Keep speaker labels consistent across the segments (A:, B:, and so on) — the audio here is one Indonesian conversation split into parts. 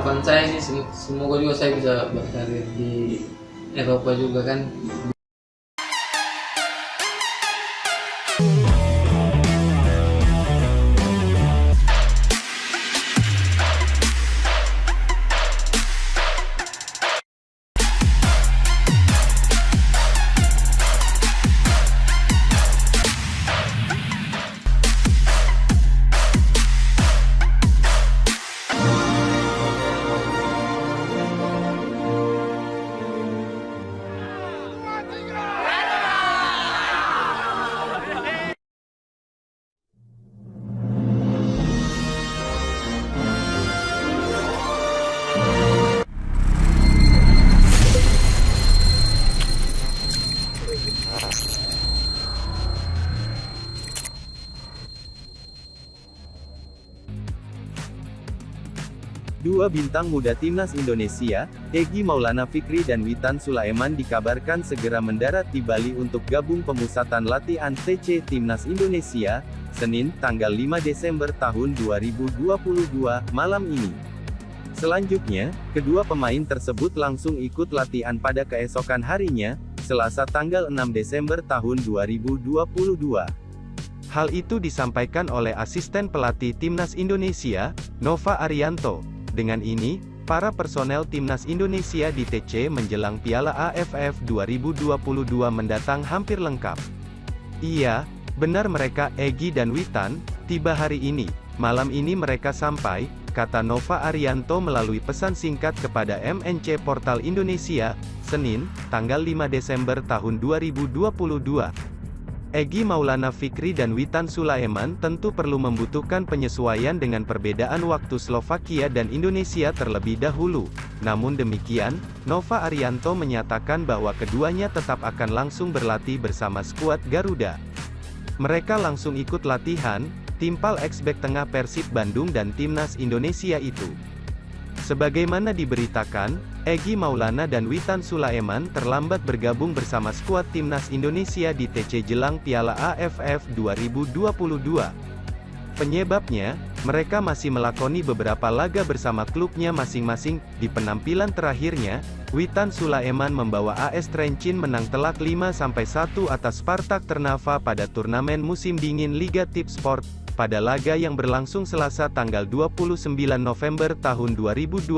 A: harapan saya sih semoga juga saya bisa berkarir di Eropa juga kan.
B: Dua bintang muda timnas Indonesia, Egy Maulana Fikri dan Witan Sulaiman dikabarkan segera mendarat di Bali untuk gabung pemusatan latihan TC Timnas Indonesia, Senin, tanggal 5 Desember tahun 2022, malam ini. Selanjutnya, kedua pemain tersebut langsung ikut latihan pada keesokan harinya, Selasa tanggal 6 Desember tahun 2022. Hal itu disampaikan oleh asisten pelatih Timnas Indonesia, Nova Arianto. Dengan ini, para personel Timnas Indonesia di TC menjelang Piala AFF 2022 mendatang hampir lengkap. Iya, benar mereka, Egy dan Witan, tiba hari ini. Malam ini mereka sampai, kata Nova Arianto melalui pesan singkat kepada MNC Portal Indonesia, Senin, tanggal 5 Desember tahun 2022. Egy Maulana Fikri dan Witan Sulaiman tentu perlu membutuhkan penyesuaian dengan perbedaan waktu Slovakia dan Indonesia terlebih dahulu. Namun demikian, Nova Arianto menyatakan bahwa keduanya tetap akan langsung berlatih bersama skuad Garuda. Mereka langsung ikut latihan, timpal ex-bek tengah Persib Bandung dan Timnas Indonesia itu. Sebagaimana diberitakan, Egy Maulana dan Witan Sulaiman terlambat bergabung bersama skuad Timnas Indonesia di TC jelang Piala AFF 2022. Penyebabnya, mereka masih melakoni beberapa laga bersama klubnya masing-masing. Di penampilan terakhirnya, Witan Sulaiman membawa AS Trencin menang telak 5-1 atas Spartak Trnava pada turnamen musim dingin Liga Tipsport. Pada laga yang berlangsung Selasa tanggal 29 November tahun 2022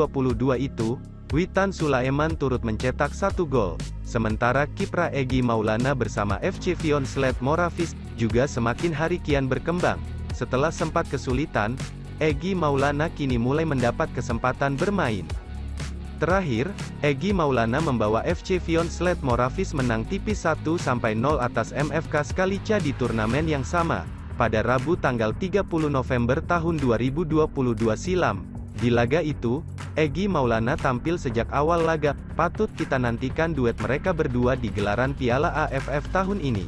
B: itu, Witan Sulaiman turut mencetak 1 gol. Sementara kiprah Egy Maulana bersama FC Vionsled Moravice juga semakin hari kian berkembang. Setelah sempat kesulitan, Egy Maulana kini mulai mendapat kesempatan bermain. Terakhir, Egy Maulana membawa FC Vionsled Moravice menang tipis 1-0 atas MFK Skalica di turnamen yang sama, pada Rabu tanggal 30 November tahun 2022 silam. Di laga itu, Egy Maulana tampil sejak awal laga. Patut kita nantikan duet mereka berdua di gelaran Piala AFF tahun ini.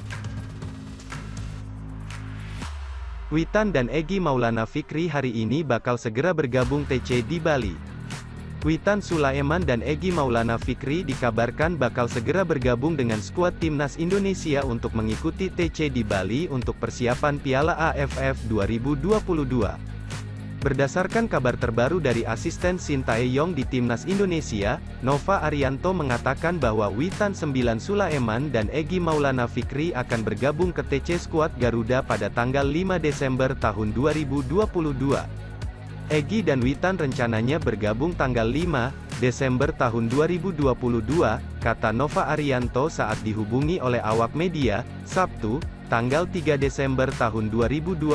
B: Witan dan Egy Maulana Fikri hari ini bakal segera bergabung TC di Bali. Witan Sulaiman dan Egy Maulana Fikri dikabarkan bakal segera bergabung dengan skuad Timnas Indonesia untuk mengikuti TC di Bali untuk persiapan Piala AFF 2022. Berdasarkan kabar terbaru dari asisten Sintayong di Timnas Indonesia, Nova Arianto mengatakan bahwa Witan Sulaiman dan Egy Maulana Fikri akan bergabung ke TC skuad Garuda pada tanggal 5 Desember tahun 2022. Egy dan Witan rencananya bergabung tanggal 5 Desember tahun 2022, kata Nova Arianto saat dihubungi oleh awak media, Sabtu, tanggal 3 Desember tahun 2022,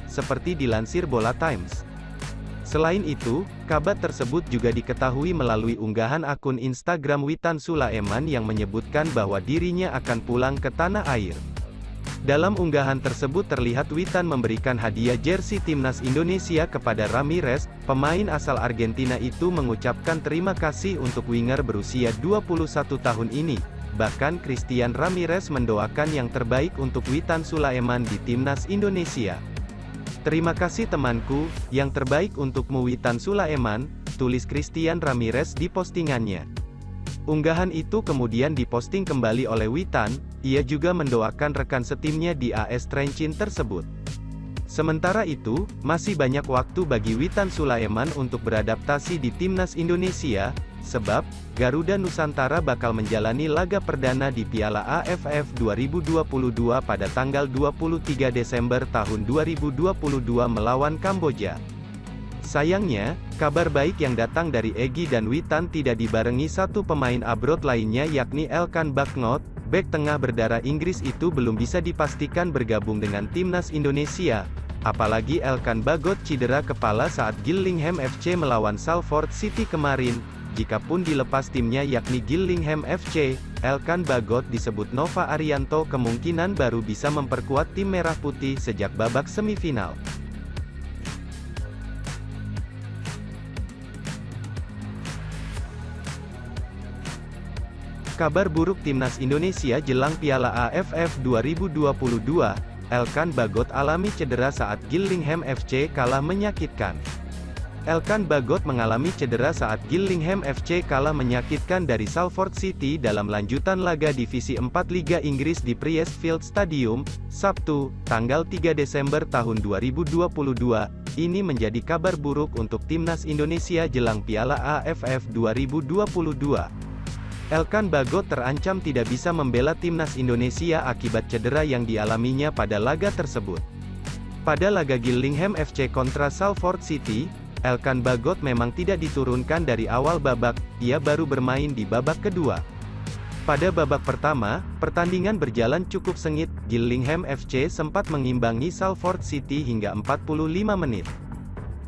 B: seperti dilansir Bola Times. Selain itu, kabar tersebut juga diketahui melalui unggahan akun Instagram Witan Sulaiman yang menyebutkan bahwa dirinya akan pulang ke tanah air. Dalam unggahan tersebut terlihat Witan memberikan hadiah jersey Timnas Indonesia kepada Ramirez. Pemain asal Argentina itu mengucapkan terima kasih untuk winger berusia 21 tahun ini. Bahkan Christian Ramirez mendoakan yang terbaik untuk Witan Sulaiman di Timnas Indonesia. "Terima kasih temanku, yang terbaik untukmu Witan Sulaiman," tulis Christian Ramirez di postingannya. Unggahan itu kemudian diposting kembali oleh Witan. Ia juga mendoakan rekan setimnya di AS Trencin tersebut. Sementara itu, masih banyak waktu bagi Witan Sulaiman untuk beradaptasi di timnas Indonesia, sebab Garuda Nusantara bakal menjalani laga perdana di Piala AFF 2022 pada tanggal 23 Desember tahun 2022 melawan Kamboja. Sayangnya, kabar baik yang datang dari Egy dan Witan tidak dibarengi satu pemain abroad lainnya yakni Elkan Bagnot. Bek tengah berdarah Inggris itu belum bisa dipastikan bergabung dengan timnas Indonesia, apalagi Elkan Bagot cedera kepala saat Gillingham FC melawan Salford City kemarin. Jikapun dilepas timnya yakni Gillingham FC, Elkan Bagot disebut Nova Arianto kemungkinan baru bisa memperkuat tim merah putih sejak babak semifinal. Kabar buruk timnas Indonesia jelang Piala AFF 2022, Elkan Bagot alami cedera saat Gillingham FC kalah menyakitkan. Elkan Bagot mengalami cedera saat Gillingham FC kalah menyakitkan dari Salford City dalam lanjutan laga Divisi 4 Liga Inggris di Priestfield Stadium, Sabtu, tanggal 3 Desember tahun 2022. Ini menjadi kabar buruk untuk timnas Indonesia jelang Piala AFF 2022. Elkan Bagot terancam tidak bisa membela timnas Indonesia akibat cedera yang dialaminya pada laga tersebut. Pada laga Gillingham FC kontra Salford City, Elkan Bagot memang tidak diturunkan dari awal babak, ia baru bermain di babak kedua. Pada babak pertama, pertandingan berjalan cukup sengit, Gillingham FC sempat mengimbangi Salford City hingga 45 menit.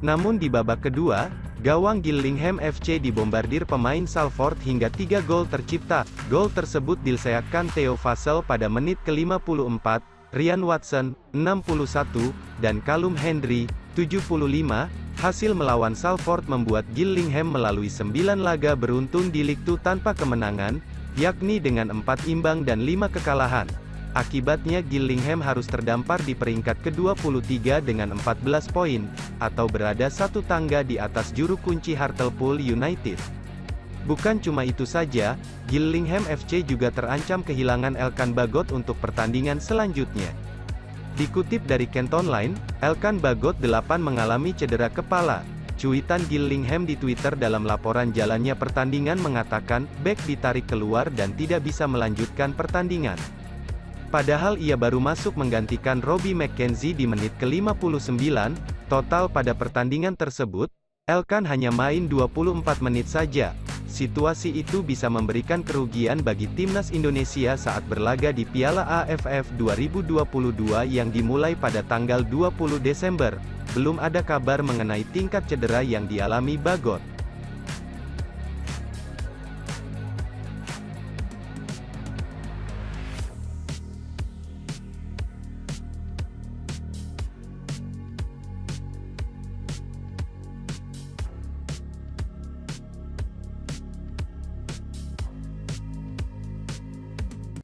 B: Namun di babak kedua, gawang Gillingham FC dibombardir pemain Salford hingga 3 gol tercipta. Gol tersebut diselesaikan Theo Vassell pada menit ke-54, Ryan Watson, 61, dan Callum Hendry, 75. Hasil melawan Salford membuat Gillingham melalui 9 laga beruntun di Liga 2 tanpa kemenangan, yakni dengan 4 imbang dan 5 kekalahan. Akibatnya Gillingham harus terdampar di peringkat ke-23 dengan 14 poin, atau berada satu tangga di atas juru kunci Hartlepool United. Bukan cuma itu saja, Gillingham FC juga terancam kehilangan Elkan Bagot untuk pertandingan selanjutnya. Dikutip dari Kent Online, Elkan Bagot 8 mengalami cedera kepala. Cuitan Gillingham di Twitter dalam laporan jalannya pertandingan mengatakan, bek ditarik keluar dan tidak bisa melanjutkan pertandingan. Padahal ia baru masuk menggantikan Robbie McKenzie di menit ke-59, total pada pertandingan tersebut, Elkan hanya main 24 menit saja. Situasi itu bisa memberikan kerugian bagi timnas Indonesia saat berlaga di Piala AFF 2022 yang dimulai pada tanggal 20 Desember. Belum ada kabar mengenai tingkat cedera yang dialami Bagot.